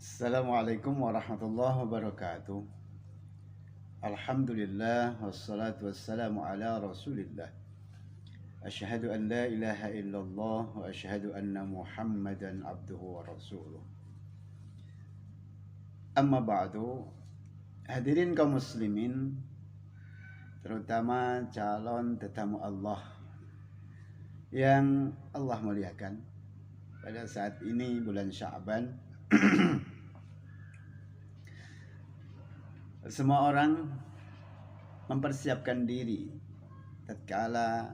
Assalamualaikum warahmatullahi wabarakatuh. Alhamdulillah wassalatu wassalamu ala Rasulillah. Asyhadu an la ilaha illallah wa asyhadu anna Muhammadan abduhu wa rasuluh. Amma ba'du. Hadirin kaum muslimin, terutama calon tetamu Allah yang Allah muliakan pada saat ini bulan Sya'ban. Semua orang mempersiapkan diri tatkala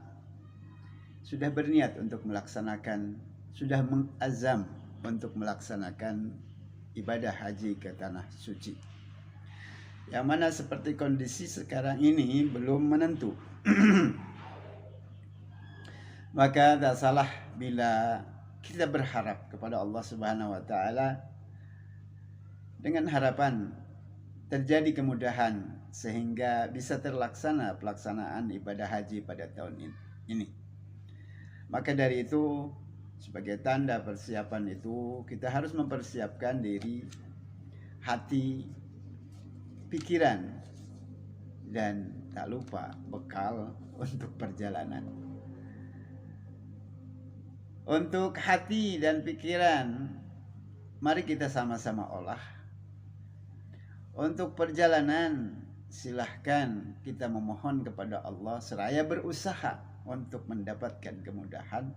sudah berniat untuk melaksanakan, sudah mengazam untuk melaksanakan ibadah haji ke tanah suci. Yang mana seperti kondisi sekarang ini belum menentu. Maka tak salah bila kita berharap kepada Allah Subhanahu wa taala dengan harapan terjadi kemudahan sehingga bisa terlaksana pelaksanaan ibadah haji pada tahun ini. Maka dari itu, sebagai tanda persiapan itu, kita harus mempersiapkan diri, hati, pikiran, dan tak lupa bekal untuk perjalanan. Untuk hati dan pikiran, mari kita sama-sama olah. Untuk perjalanan, silahkan kita memohon kepada Allah seraya berusaha untuk mendapatkan kemudahan.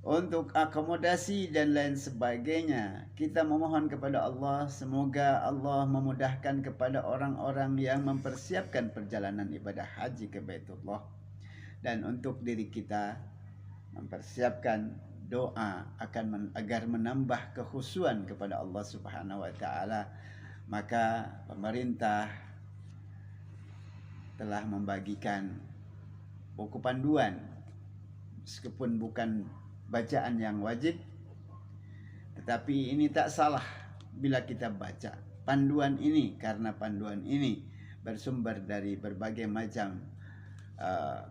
Untuk akomodasi dan lain sebagainya, kita memohon kepada Allah semoga Allah memudahkan kepada orang-orang yang mempersiapkan perjalanan ibadah haji ke Baitullah. Dan untuk diri kita mempersiapkan doa agar menambah kekhusyuan kepada Allah Subhanahu wa taala. Maka pemerintah telah membagikan buku panduan, meskipun bukan bacaan yang wajib, tetapi ini tak salah bila kita baca panduan ini, karena panduan ini bersumber dari berbagai macam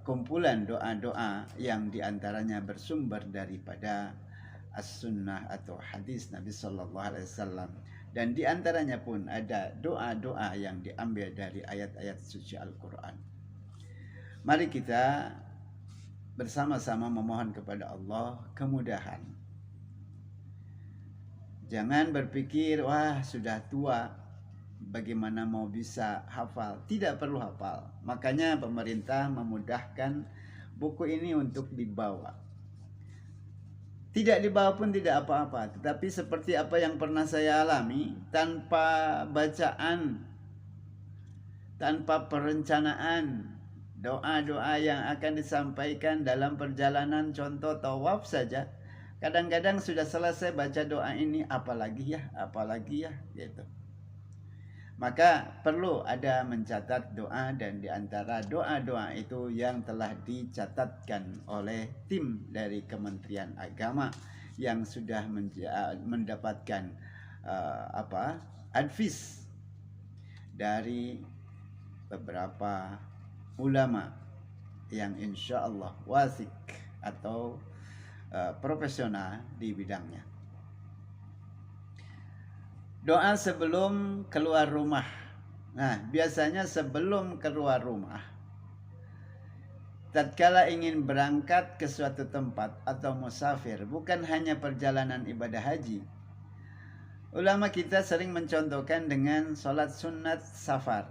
kumpulan doa-doa yang diantaranya bersumber daripada as-sunnah atau hadis Nabi Sallallahu Alaihi Wasallam. Dan diantaranya pun ada doa-doa yang diambil dari ayat-ayat suci Al-Quran. Mari kita bersama-sama memohon kepada Allah kemudahan. Jangan berpikir, wah sudah tua, bagaimana mau bisa hafal. Tidak perlu hafal. Makanya pemerintah memudahkan buku ini untuk dibawa. Tidak dibawa pun tidak apa-apa, tetapi seperti apa yang pernah saya alami, tanpa bacaan, tanpa perencanaan, doa-doa yang akan disampaikan dalam perjalanan, contoh tawaf saja, kadang-kadang sudah selesai baca doa ini, apalagi ya, gitu. Maka perlu ada mencatat doa, dan diantara doa-doa itu yang telah dicatatkan oleh tim dari Kementerian Agama yang sudah mendapatkan advice dari beberapa ulama yang insya Allah wasik atau profesional di bidangnya. Doa sebelum keluar rumah. Nah, biasanya sebelum keluar rumah, tatkala ingin berangkat ke suatu tempat atau musafir, bukan hanya perjalanan ibadah haji, ulama kita sering mencontohkan dengan sholat sunat safar.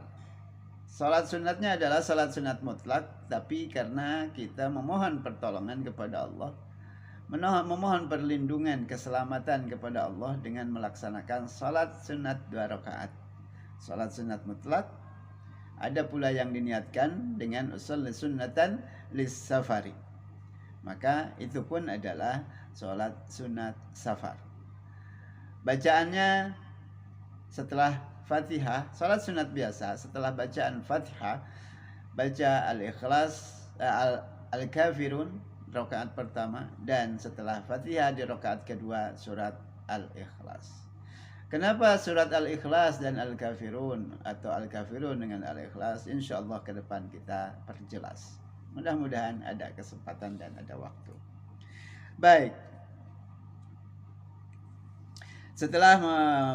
Sholat sunatnya adalah sholat sunat mutlak, tapi karena kita memohon pertolongan kepada Allah, memohon perlindungan keselamatan kepada Allah dengan melaksanakan salat sunat 2 rakaat. Salat sunat mutlak ada pula yang diniatkan dengan usul sunnatan lis safari. Maka itu pun adalah salat sunat safar. Bacaannya setelah Fatihah, salat sunat biasa, setelah bacaan Fatihah baca Al-Ikhlas, Al-Kafirun rakaat pertama, dan setelah Fatihah di rakaat kedua surat Al-Ikhlas. Kenapa surat Al-Ikhlas dan Al-Kafirun atau Al-Kafirun dengan Al-Ikhlas? Insyaallah ke depan kita perjelas. Mudah-mudahan ada kesempatan dan ada waktu. Baik. Setelah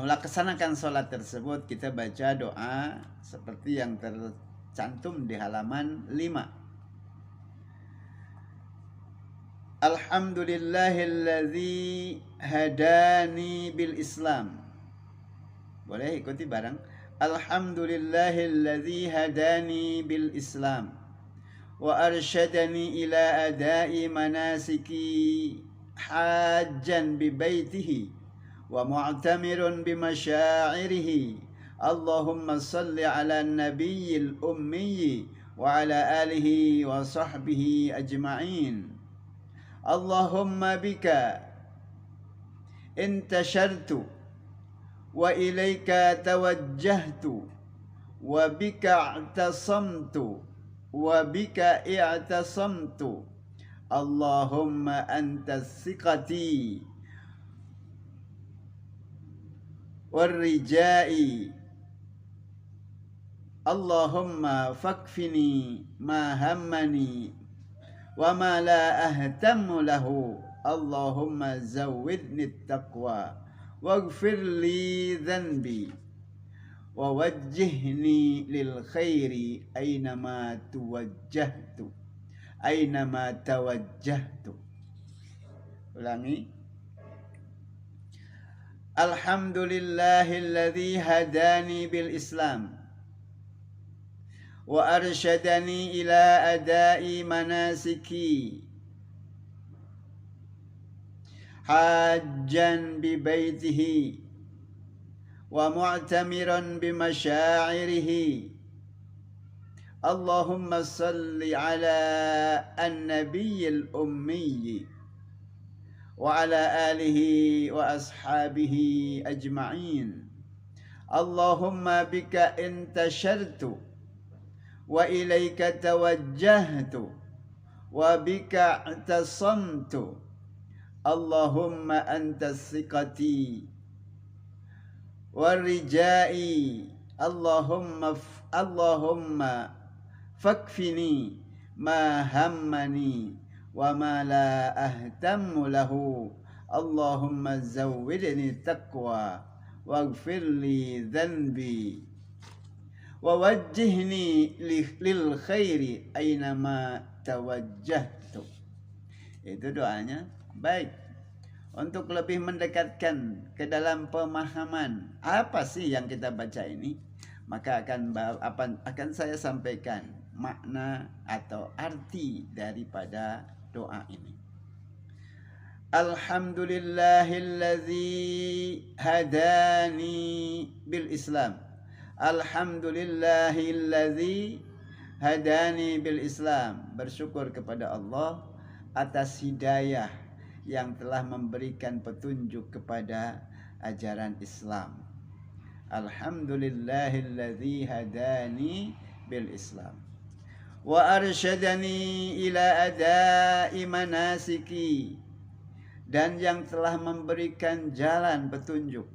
melaksanakan sholat tersebut, kita baca doa seperti yang tercantum di halaman 5. Alhamdulillahilladzi hadani bil Islam. Boleh ikuti bareng. Alhamdulillahilladzi hadani bil Islam wa arsyadani ila adai manasiki hajjan bi baitihi wa mu'tamirun bi masyairihi. Allahumma salli ala nabiyyil ummi wa ala alihi wa sahbihi ajma'in. Allahumma bika intashartu wa ilaika tawajjahtu wa bika i'tasamtu wa bika i'tasamtu. Allahumma anta thiqati warrijai. Allahumma fakfini ma hammani wa ma la ahtammu lahu. Allahumma zawwidni taqwa waghfir li dhanbi wa wajjihni lil khairi aynama tawajjahtu. Ulangi. Alhamdulillahilladzi hadani bil Islam wa arsyadani ila adai manasiki hajjan bi baitihi wa mu'tamiran bi masyairihi. Allahumma salli ala an-nabiyyil ummi wa ala alihi wa ashabihi ajma'in. Allahumma bika intashartu wa ilaika tawajjahtu wa bika i'tasamtu. Allahumma anta thiqati warrijai. Allahumma fakfini ma hammani wa ma la ahtammu lahu. Allahumma zawwidni taqwa waghfir li dhanbi wa wajjihni lil khairi aynama tawajjahtu. Itu doanya. Baik. Untuk lebih mendekatkan ke dalam pemahaman apa sih yang kita baca ini, maka akan saya sampaikan makna atau arti daripada doa ini. Alhamdulillahilladzi hadani bil Islam. Alhamdulillahilladzi hadani bil Islam. Bersyukur kepada Allah atas hidayah yang telah memberikan petunjuk kepada ajaran Islam. Alhamdulillahilladzi hadani bil Islam wa arsyadani ila adai manasiki, dan yang telah memberikan jalan petunjuk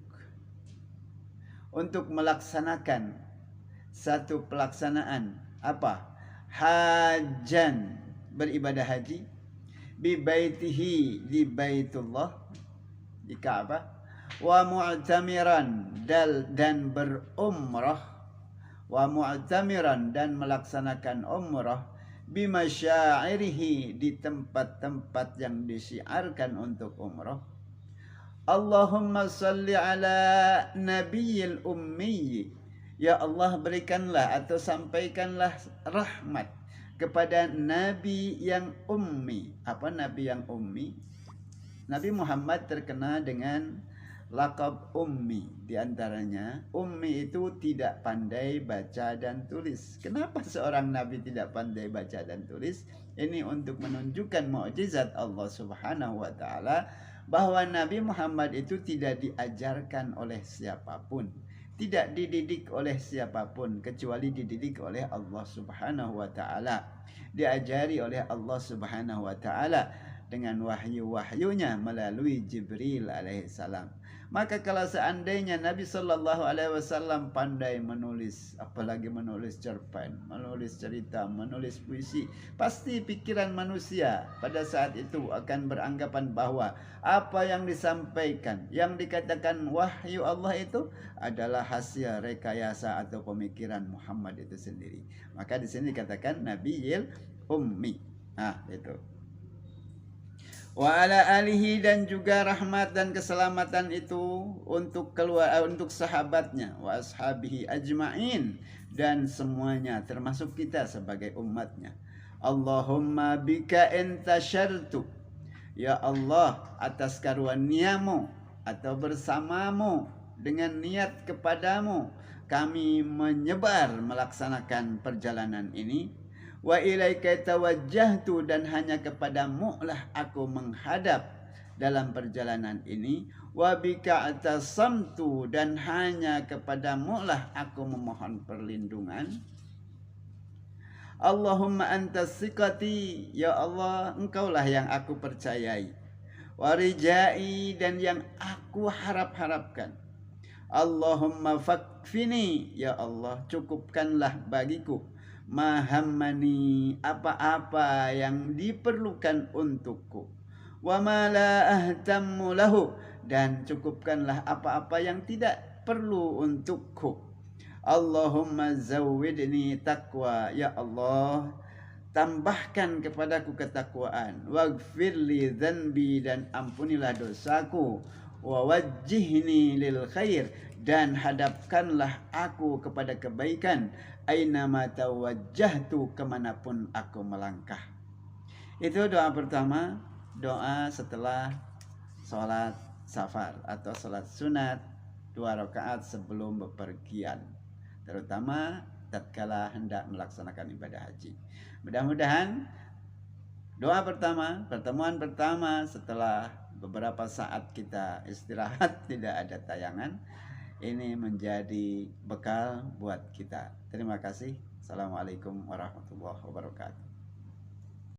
untuk melaksanakan satu pelaksanaan apa? Hajjan, beribadah haji, bi baitihi, di Baitullah, di Ka'bah, wa mu'tamiran, dan berumrah, wa mu'tamiran, dan melaksanakan umrah, bi masyairihi, di tempat-tempat yang disiarkan untuk umrah. Allahumma salli ala nabiyyil ummi. Ya Allah, berikanlah atau sampaikanlah rahmat kepada nabi yang ummi. Apa nabi yang ummi? Nabi Muhammad terkenal dengan lakab ummi. Di antaranya, ummi itu tidak pandai baca dan tulis. Kenapa seorang nabi tidak pandai baca dan tulis? Ini untuk menunjukkan mukjizat Allah Subhanahu wa taala, bahwa Nabi Muhammad itu tidak diajarkan oleh siapapun, tidak dididik oleh siapapun, kecuali dididik oleh Allah Subhanahu wa taala, diajari oleh Allah Subhanahu wa taala dengan wahyu-wahyunya melalui Jibril alaihissalam. Maka kalau seandainya Nabi Shallallahu Alaihi Wasallam pandai menulis, apalagi menulis cerpen, menulis cerita, menulis puisi, pasti pikiran manusia pada saat itu akan beranggapan bahwa apa yang disampaikan, yang dikatakan wahyu Allah itu adalah hasil rekayasa atau pemikiran Muhammad itu sendiri. Maka di sini dikatakan Nabiyil Ummi. Nah, itu. Wa ala alihi, dan juga rahmat dan keselamatan itu untuk untuk sahabatnya, wa ashabihi ajma'in, dan semuanya termasuk kita sebagai umatnya. Allahumma bika intasyartu, ya Allah, atas karunia-Mu atau bersamamu dengan niat kepadamu kami menyebar melaksanakan perjalanan ini. Wa ilaika tawajjahtu, dan hanya kepadamu lah aku menghadap dalam perjalanan ini. Wa bika atasamtu, dan hanya kepadamu lah aku memohon perlindungan. Allahumma antas siqati, ya Allah, engkaulah yang aku percayai. Wa rijai, dan yang aku harap-harapkan. Allahumma fakfini, ya Allah, cukupkanlah bagiku mahammani, apa-apa yang diperlukan untukku. Wa ma la ahtammu lahu, dan cukupkanlah apa-apa yang tidak perlu untukku. Allahumma zawwidni taqwa, ya Allah, tambahkan kepadaku ketakwaan. Waghfirli dzanbi, dan ampunilah dosaku. Wa wajjihni lil khair, dan hadapkanlah aku kepada kebaikan. Ainama tawajjahtu, kemanapun aku melangkah. Itu doa pertama, doa setelah sholat safar atau sholat sunat 2 rakaat sebelum bepergian, terutama tatkala hendak melaksanakan ibadah haji. Mudah-mudahan doa pertama, pertemuan pertama setelah beberapa saat kita istirahat tidak ada tayangan, ini menjadi bekal buat kita. Terima kasih. Assalamualaikum warahmatullahi wabarakatuh.